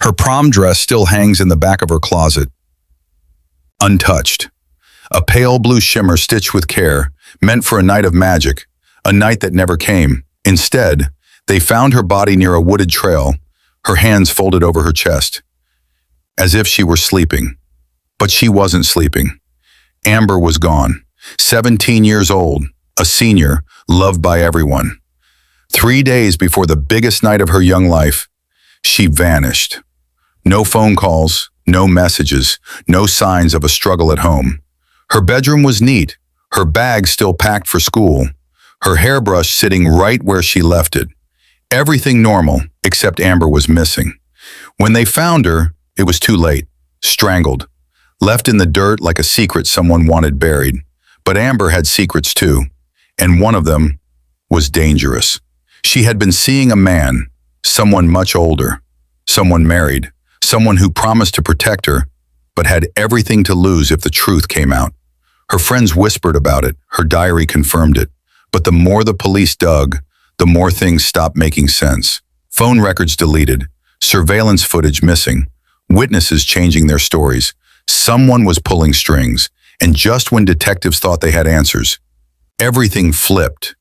Her prom dress still hangs in the back of her closet, untouched. A pale blue shimmer stitched with care, meant for a night of magic, a night that never came. Instead, they found her body near a wooded trail, her hands folded over her chest, as if she were sleeping. But she wasn't sleeping. Amber was gone, 17 years old, a senior, loved by everyone. 3 days before the biggest night of her young life, she vanished. No phone calls, no messages, no signs of a struggle at home. Her bedroom was neat, her bag still packed for school, her hairbrush sitting right where she left it. Everything normal, except Amber was missing. When they found her, it was too late, strangled, left in the dirt like a secret someone wanted buried. But Amber had secrets too, and one of them was dangerous. She had been seeing a man, someone much older, someone married, someone who promised to protect her, but had everything to lose if the truth came out. Her friends whispered about it, her diary confirmed it, but the more the police dug, the more things stopped making sense. Phone records deleted, surveillance footage missing, witnesses changing their stories. Someone was pulling strings, and just when detectives thought they had answers, everything flipped.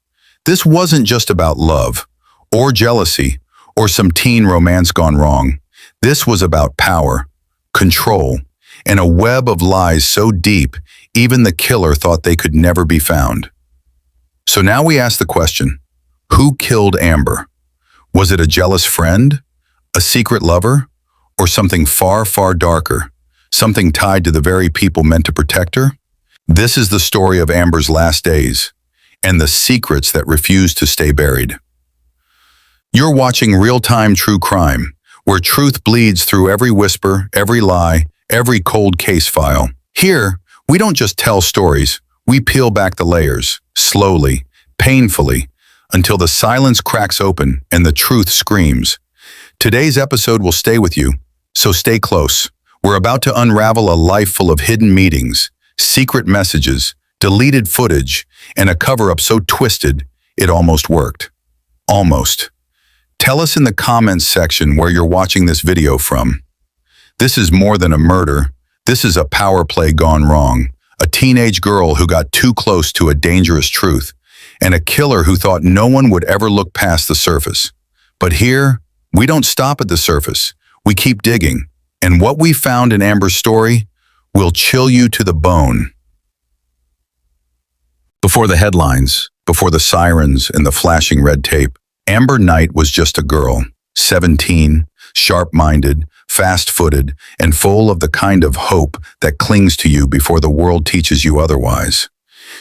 This wasn't just about love, or jealousy, or some teen romance gone wrong. This was about power, control, and a web of lies so deep, even the killer thought they could never be found. So now we ask the question, who killed Amber? Was it a jealous friend, a secret lover, or something far, far darker, something tied to the very people meant to protect her? This is the story of Amber's last days, and the secrets that refused to stay buried. You're watching real-time true crime, where truth bleeds through every whisper, every lie, every cold case file. Here, we don't just tell stories, we peel back the layers, slowly, painfully, until the silence cracks open and the truth screams. Today's episode will stay with you, so stay close. We're about to unravel a life full of hidden meetings, secret messages, deleted footage, and a cover-up so twisted it almost worked. Almost. Tell us in the comments section where you're watching this video from. This is more than a murder. This is a power play gone wrong. A teenage girl who got too close to a dangerous truth, and a killer who thought no one would ever look past the surface. But here, we don't stop at the surface. We keep digging, and what we found in Amber's story will chill you to the bone. Before the headlines, before the sirens and the flashing red tape, Amber Knight was just a girl, 17, sharp-minded, fast-footed, and full of the kind of hope that clings to you before the world teaches you otherwise.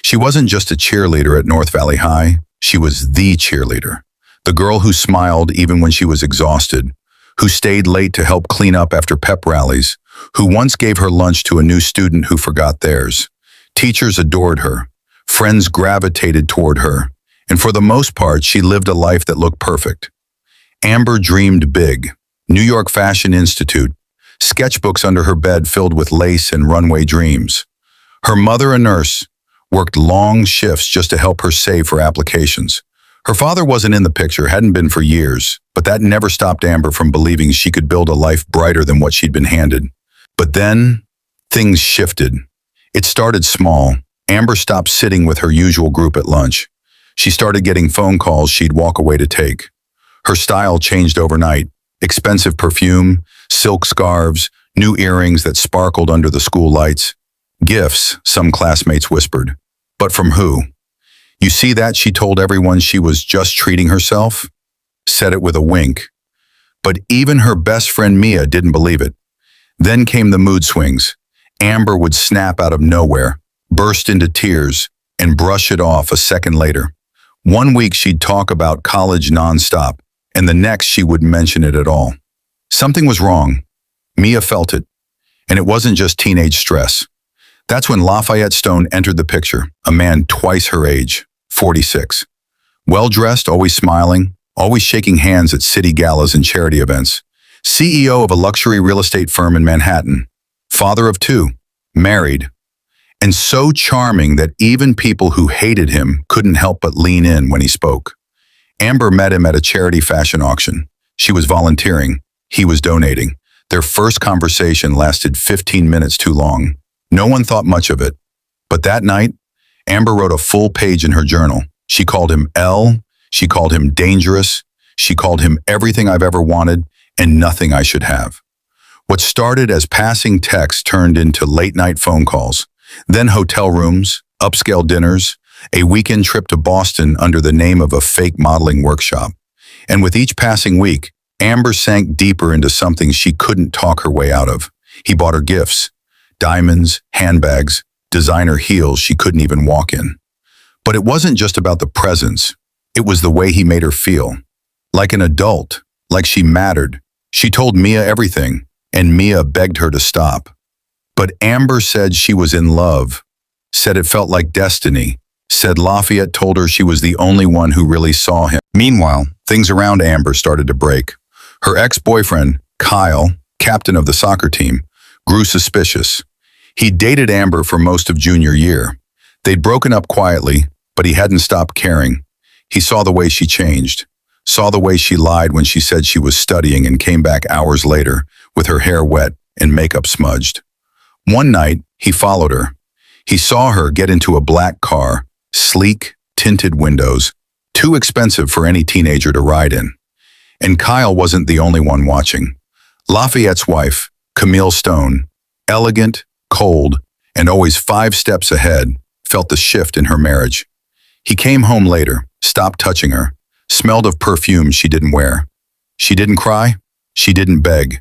She wasn't just a cheerleader at North Valley High, she was the cheerleader. The girl who smiled even when she was exhausted, who stayed late to help clean up after pep rallies, who once gave her lunch to a new student who forgot theirs. Teachers adored her, friends gravitated toward her, and for the most part, she lived a life that looked perfect. Amber dreamed big. New York Fashion Institute, sketchbooks under her bed filled with lace and runway dreams. Her mother, a nurse, worked long shifts just to help her save for applications. Her father wasn't in the picture, hadn't been for years, but that never stopped Amber from believing she could build a life brighter than what she'd been handed. But then, things shifted. It started small. Amber stopped sitting with her usual group at lunch. She started getting phone calls she'd walk away to take. Her style changed overnight. Expensive perfume, silk scarves, new earrings that sparkled under the school lights. Gifts, some classmates whispered. But from who? You see that, she told everyone, she was just treating herself? Said it with a wink. But even her best friend Mia didn't believe it. Then came the mood swings. Amber would snap out of nowhere, burst into tears, and brush it off a second later. One week she'd talk about college nonstop, and the next she wouldn't mention it at all. Something was wrong. Mia felt it. And it wasn't just teenage stress. That's when Lafayette Stone entered the picture, a man twice her age, 46. Well-dressed, always smiling, always shaking hands at city galas and charity events. CEO of a luxury real estate firm in Manhattan. Father of 2, married. And so charming that even people who hated him couldn't help but lean in when he spoke. Amber met him at a charity fashion auction. She was volunteering. He was donating. Their first conversation lasted 15 minutes too long. No one thought much of it. But that night, Amber wrote a full page in her journal. She called him L, she called him dangerous, she called him everything I've ever wanted and nothing I should have. What started as passing texts turned into late-night phone calls, then hotel rooms, upscale dinners, a weekend trip to Boston under the name of a fake modeling workshop. And with each passing week, Amber sank deeper into something she couldn't talk her way out of. He bought her gifts, diamonds, handbags, designer heels she couldn't even walk in. But it wasn't just about the presents. It was the way he made her feel. Like an adult, like she mattered. She told Mia everything, and Mia begged her to stop. But Amber said she was in love, said it felt like destiny, said Lafayette told her she was the only one who really saw him. Meanwhile, things around Amber started to break. Her ex-boyfriend, Kyle, captain of the soccer team, grew suspicious. He'd dated Amber for most of junior year. They'd broken up quietly, but he hadn't stopped caring. He saw the way she changed, saw the way she lied when she said she was studying and came back hours later with her hair wet and makeup smudged. One night, he followed her. He saw her get into a black car, sleek, tinted windows, too expensive for any teenager to ride in. And Kyle wasn't the only one watching. Lafayette's wife, Camille Stone, elegant, cold, and always 5 steps ahead, felt the shift in her marriage. He came home later, stopped touching her, smelled of perfume she didn't wear. She didn't cry. She didn't beg.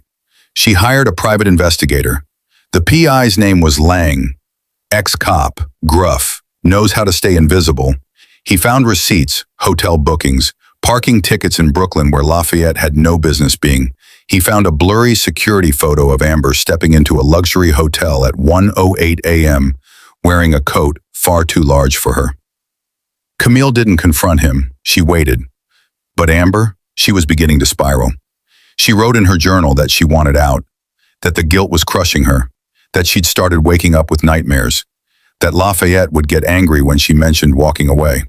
She hired a private investigator. The PI's name was Lang. Ex-cop, gruff, knows how to stay invisible. He found receipts, hotel bookings, parking tickets in Brooklyn where Lafayette had no business being. He found a blurry security photo of Amber stepping into a luxury hotel at 1:08 a.m., wearing a coat far too large for her. Camille didn't confront him. She waited. But Amber, she was beginning to spiral. She wrote in her journal that she wanted out, that the guilt was crushing her, that she'd started waking up with nightmares, that Lafayette would get angry when she mentioned walking away.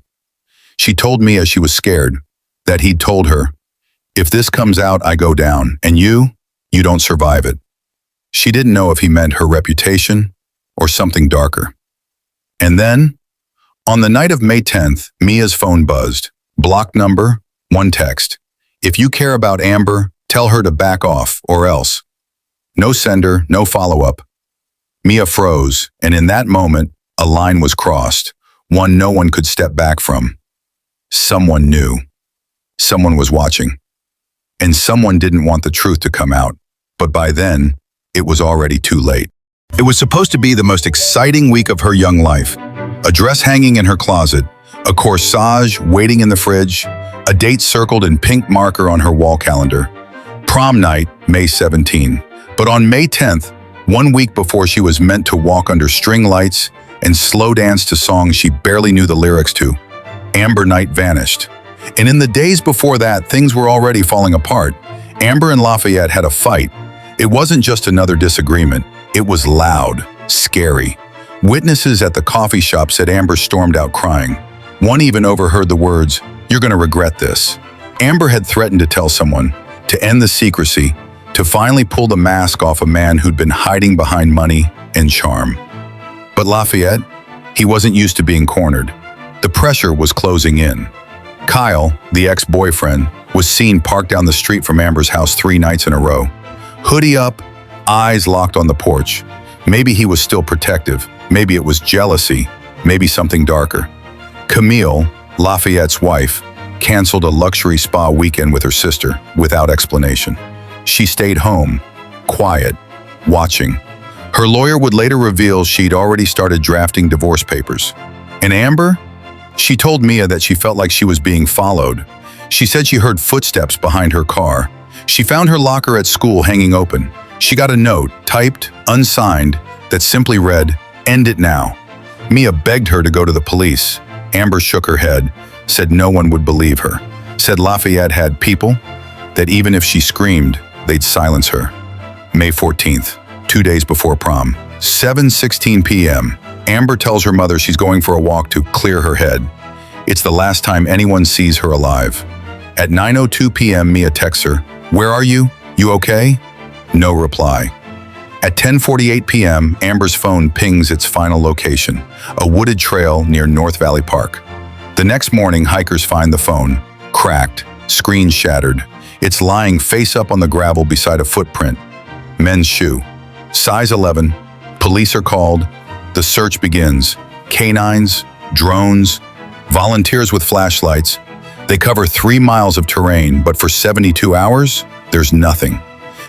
She told Mia she was scared, that he'd told her, "If this comes out, I go down, and you don't survive it." She didn't know if he meant her reputation or something darker. And then, on the night of May 10th, Mia's phone buzzed. Blocked number, one text. "If you care about Amber, tell her to back off, or else." No sender, no follow-up. Mia froze, and in that moment, a line was crossed, one no one could step back from. Someone knew. Someone was watching. And someone didn't want the truth to come out. But by then, it was already too late. It was supposed to be the most exciting week of her young life. A dress hanging in her closet, a corsage waiting in the fridge, a date circled in pink marker on her wall calendar. Prom night, May 17. But on May 10th, 1 week before she was meant to walk under string lights and slow dance to songs she barely knew the lyrics to, Amber Knight vanished. And in the days before that, things were already falling apart. Amber and Lafayette had a fight. It wasn't just another disagreement. It was loud, scary. Witnesses at the coffee shop said Amber stormed out crying. One even overheard the words, "You're going to regret this." Amber had threatened to tell someone, to end the secrecy, to finally pull the mask off a man who'd been hiding behind money and charm. But Lafayette, he wasn't used to being cornered. The pressure was closing in. Kyle, the ex-boyfriend, was seen parked down the street from Amber's house 3 nights in a row. Hoodie up, eyes locked on the porch. Maybe he was still protective. Maybe it was jealousy. Maybe something darker. Camille, Lafayette's wife, canceled a luxury spa weekend with her sister without explanation. She stayed home, quiet, watching. Her lawyer would later reveal she'd already started drafting divorce papers. And Amber? She told Mia that she felt like she was being followed. She said she heard footsteps behind her car. She found her locker at school hanging open. She got a note, typed, unsigned, that simply read, "End it now." Mia begged her to go to the police. Amber shook her head, said no one would believe her, said Lafayette had people, that even if she screamed, they'd silence her. May 14th, 2 days before prom, 7:16 p.m., Amber tells her mother she's going for a walk to clear her head. It's the last time anyone sees her alive. At 9:02 p.m., Mia texts her, "Where are you? You okay?" No reply. At 10:48 p.m., Amber's phone pings its final location, a wooded trail near North Valley Park. The next morning, hikers find the phone, cracked, screen shattered. It's lying face up on the gravel beside a footprint. Men's shoe. Size 11. Police are called. The search begins. Canines, drones, volunteers with flashlights. They cover 3 miles of terrain, but for 72 hours, there's nothing.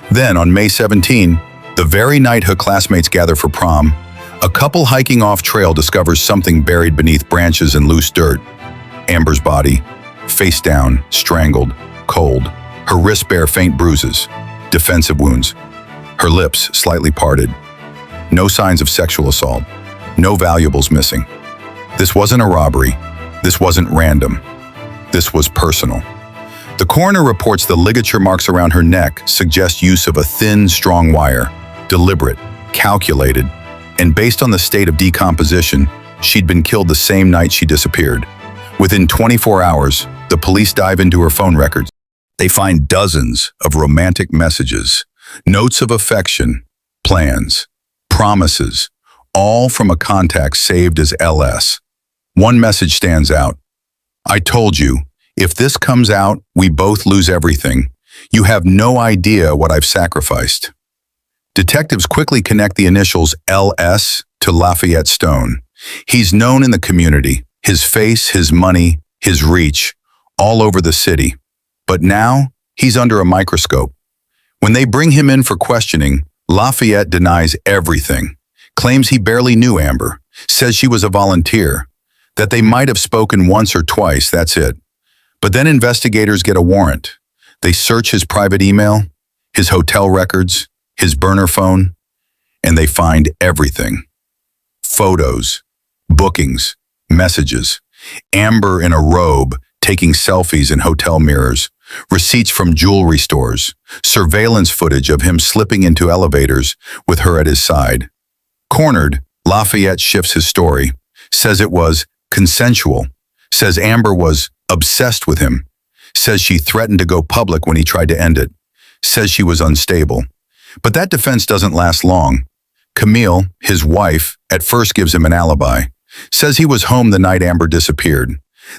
Then, on May 17, the very night her classmates gather for prom, a couple hiking off trail discovers something buried beneath branches and loose dirt. Amber's body, face down, strangled, cold. Her wrists bear faint bruises, defensive wounds. Her lips slightly parted. No signs of sexual assault. No valuables missing. This wasn't a robbery. This wasn't random. This was personal. The coroner reports the ligature marks around her neck suggest use of a thin, strong wire, deliberate, calculated, and based on the state of decomposition, she'd been killed the same night she disappeared. Within 24 hours, the police dive into her phone records. They find dozens of romantic messages, notes of affection, plans, promises, all from a contact saved as LS. One message stands out. I told you, if this comes out, we both lose everything. You have no idea what I've sacrificed. Detectives quickly connect the initials LS to Lafayette Stone. He's known in the community, his face, his money, his reach, all over the city. But now, he's under a microscope. When they bring him in for questioning, Lafayette denies everything, claims he barely knew Amber, says she was a volunteer, that they might have spoken once or twice, that's it. But then investigators get a warrant. They search his private email, his hotel records, his burner phone, and they find everything. Photos, bookings, messages, Amber in a robe taking selfies in hotel mirrors, receipts from jewelry stores, surveillance footage of him slipping into elevators with her at his side. Cornered, Lafayette shifts his story, says it was consensual, says Amber was obsessed with him, says she threatened to go public when he tried to end it, says she was unstable. But that defense doesn't last long. Camille, his wife, at first gives him an alibi, says he was home the night Amber disappeared,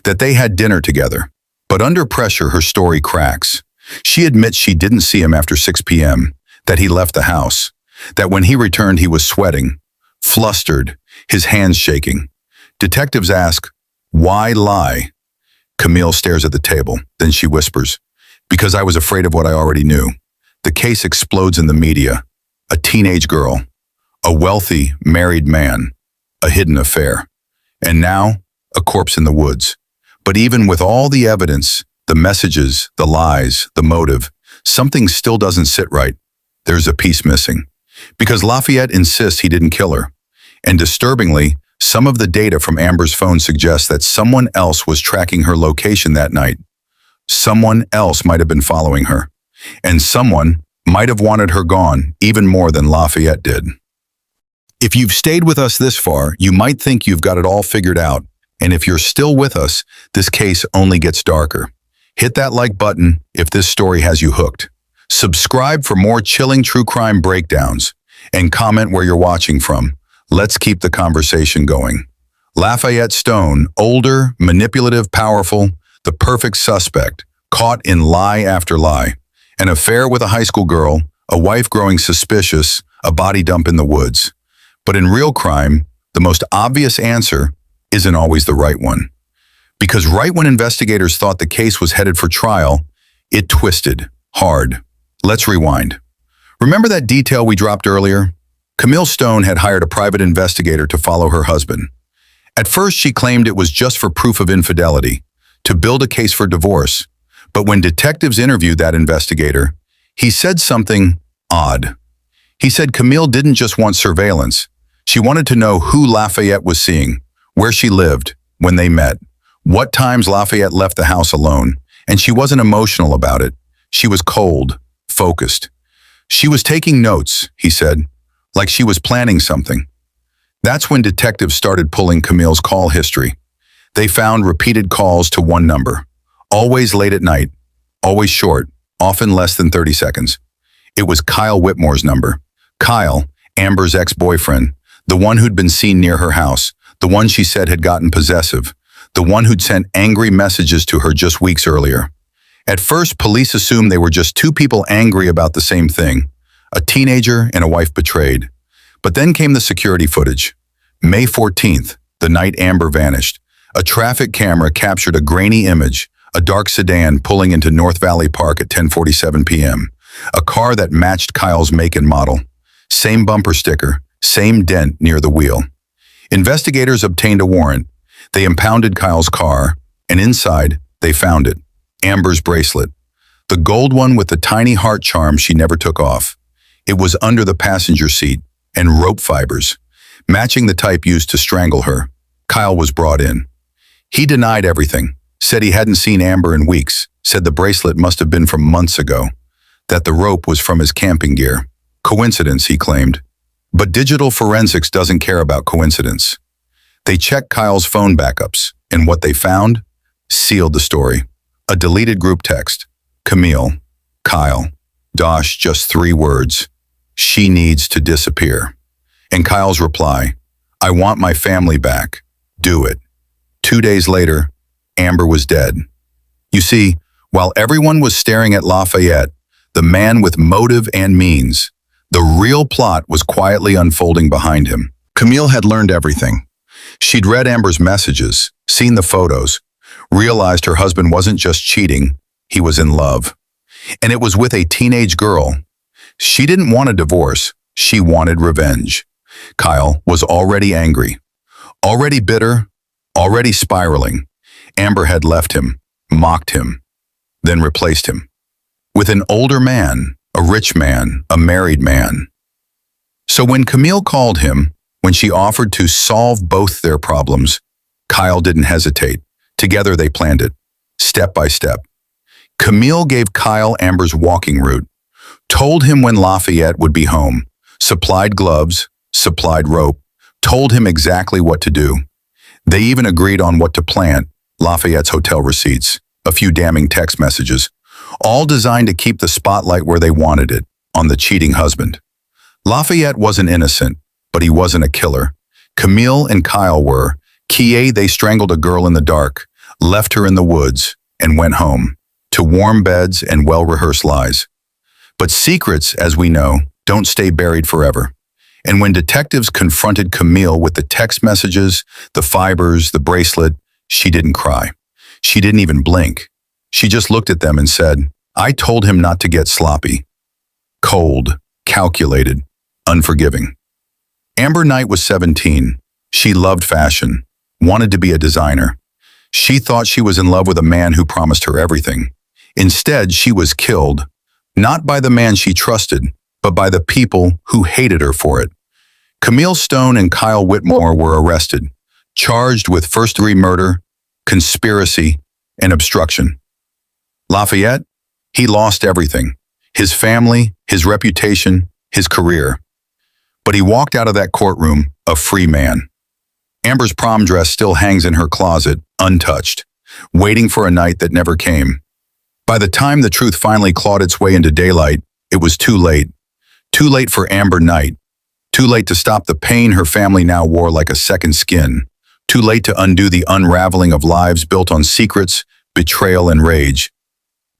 that they had dinner together. But under pressure, her story cracks. She admits she didn't see him after 6 p.m., that he left the house, that when he returned he was sweating, flustered, his hands shaking. Detectives ask, why lie? Camille stares at the table, then she whispers, because I was afraid of what I already knew. The case explodes in the media. A teenage girl, a wealthy, married man, a hidden affair, and now a corpse in the woods. But even with all the evidence, the messages, the lies, the motive, something still doesn't sit right. There's a piece missing. Because Lafayette insists he didn't kill her. And disturbingly, some of the data from Amber's phone suggests that someone else was tracking her location that night. Someone else might have been following her. And someone might have wanted her gone even more than Lafayette did. If you've stayed with us this far, you might think you've got it all figured out. And if you're still with us, this case only gets darker. Hit that like button if this story has you hooked. Subscribe for more chilling true crime breakdowns. And comment where you're watching from. Let's keep the conversation going. Lafayette Stone, older, manipulative, powerful, the perfect suspect, caught in lie after lie. An affair with a high school girl, a wife growing suspicious, a body dump in the woods. But in real crime, the most obvious answer isn't always the right one. Because right when investigators thought the case was headed for trial, it twisted, hard. Let's rewind. Remember that detail we dropped earlier? Camille Stone had hired a private investigator to follow her husband. At first, she claimed it was just for proof of infidelity, to build a case for divorce. But when detectives interviewed that investigator, he said something odd. He said Camille didn't just want surveillance. She wanted to know who Lafayette was seeing, where she lived, when they met, what times Lafayette left the house alone, and she wasn't emotional about it. She was cold, focused. She was taking notes, he said, like she was planning something. That's when detectives started pulling Camille's call history. They found repeated calls to one number, always late at night, always short, often less than 30 seconds. It was Kyle Whitmore's number. Kyle, Amber's ex-boyfriend, the one who'd been seen near her house, the one she said had gotten possessive, the one who'd sent angry messages to her just weeks earlier. At first, police assumed they were just two people angry about the same thing, a teenager and a wife betrayed. But then came the security footage. May 14th, the night Amber vanished, a traffic camera captured a grainy image, a dark sedan pulling into North Valley Park at 10:47 p.m., a car that matched Kyle's make and model. Same bumper sticker, same dent near the wheel. Investigators obtained a warrant. They impounded Kyle's car, and inside, they found it. Amber's bracelet. The gold one with the tiny heart charm she never took off. It was under the passenger seat, and rope fibers, matching the type used to strangle her. Kyle was brought in. He denied everything, said he hadn't seen Amber in weeks, said the bracelet must have been from months ago, that the rope was from his camping gear. Coincidence, he claimed. But digital forensics doesn't care about coincidence. They checked Kyle's phone backups, and what they found sealed the story. A deleted group text. Camille, Kyle, Dosh, just 3 words. She needs to disappear. And Kyle's reply, I want my family back. Do it. 2 days later, Amber was dead. You see, while everyone was staring at Lafayette, the man with motive and means, the real plot was quietly unfolding behind him. Camille had learned everything. She'd read Amber's messages, seen the photos, realized her husband wasn't just cheating, he was in love. And it was with a teenage girl. She didn't want a divorce, she wanted revenge. Kyle was already angry, already bitter, already spiraling. Amber had left him, mocked him, then replaced him with an older man, a rich man, a married man. So when Camille called him, when she offered to solve both their problems, Kyle didn't hesitate. Together they planned it, step by step. Camille gave Kyle Amber's walking route, told him when Lafayette would be home, supplied gloves, supplied rope, told him exactly what to do. They even agreed on what to plant, Lafayette's hotel receipts, a few damning text messages, all designed to keep the spotlight where they wanted it, on the cheating husband. Lafayette wasn't innocent, but he wasn't a killer. Camille and Kyle were. Kie, they strangled a girl in the dark, left her in the woods, and went home, to warm beds and well-rehearsed lies. But secrets, as we know, don't stay buried forever. And when detectives confronted Camille with the text messages, the fibers, the bracelet, she didn't cry. She didn't even blink. She just looked at them and said, I told him not to get sloppy. Cold, calculated, unforgiving. Amber Knight was 17. She loved fashion, wanted to be a designer. She thought she was in love with a man who promised her everything. Instead, she was killed, not by the man she trusted, but by the people who hated her for it. Camille Stone and Kyle Whitmore were arrested, charged with first-degree murder, conspiracy, and obstruction. Lafayette, he lost everything, his family, his reputation, his career. But he walked out of that courtroom a free man. Amber's prom dress still hangs in her closet, untouched, waiting for a night that never came. By the time the truth finally clawed its way into daylight, it was too late. Too late for Amber Knight. Too late to stop the pain her family now wore like a second skin. Too late to undo the unraveling of lives built on secrets, betrayal, and rage.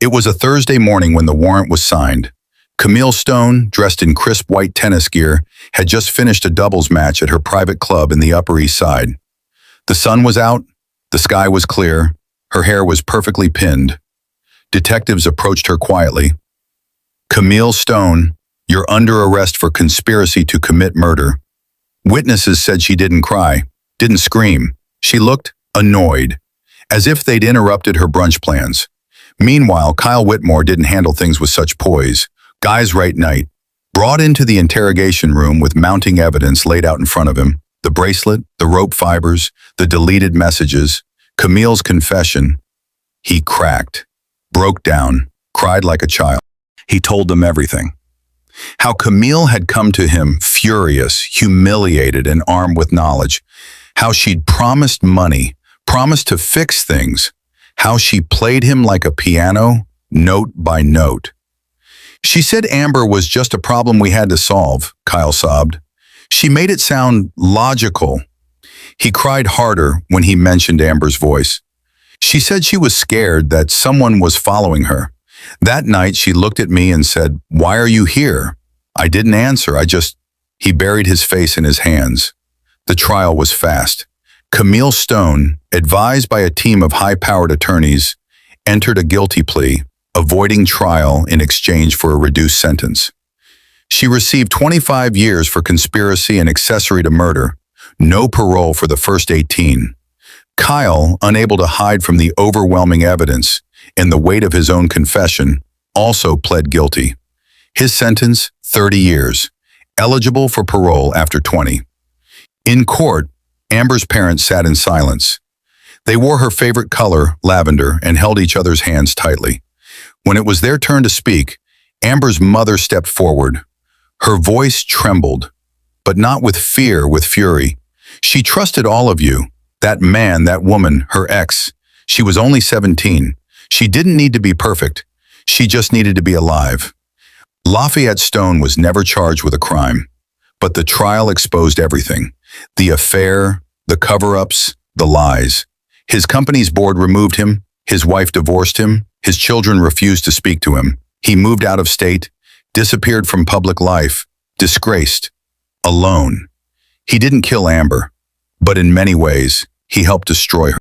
It was a Thursday morning when the warrant was signed. Camille Stone, dressed in crisp white tennis gear, had just finished a doubles match at her private club in the Upper East Side. The sun was out, the sky was clear, her hair was perfectly pinned. Detectives approached her quietly. Camille Stone, you're under arrest for conspiracy to commit murder. Witnesses said she didn't cry, didn't scream. She looked annoyed, as if they'd interrupted her brunch plans. Meanwhile, Kyle Whitmore didn't handle things with such poise. Guy's right night, brought into the interrogation room with mounting evidence laid out in front of him, the bracelet, the rope fibers, the deleted messages, Camille's confession. He cracked, broke down, cried like a child. He told them everything. How Camille had come to him furious, humiliated, and armed with knowledge. How she'd promised money, promised to fix things. How she played him like a piano, note by note. She said Amber was just a problem we had to solve, Kyle sobbed. She made it sound logical. He cried harder when he mentioned Amber's voice. She said she was scared that someone was following her. That night, she looked at me and said, "Why are you here?" I didn't answer. He buried his face in his hands. The trial was fast. Camille Stone, advised by a team of high-powered attorneys, entered a guilty plea, avoiding trial in exchange for a reduced sentence. She received 25 years for conspiracy and accessory to murder, no parole for the first 18. Kyle, unable to hide from the overwhelming evidence and the weight of his own confession, also pled guilty. His sentence, 30 years, eligible for parole after 20. In court, Amber's parents sat in silence. They wore her favorite color, lavender, and held each other's hands tightly. When it was their turn to speak, Amber's mother stepped forward. Her voice trembled, but not with fear, with fury. She trusted all of you. That man, that woman, her ex. She was only 17. She didn't need to be perfect. She just needed to be alive. Lafayette Stone was never charged with a crime, but the trial exposed everything. The affair, the cover-ups, the lies. His company's board removed him. His wife divorced him. His children refused to speak to him. He moved out of state, disappeared from public life, disgraced, alone. He didn't kill Amber, but in many ways, he helped destroy her.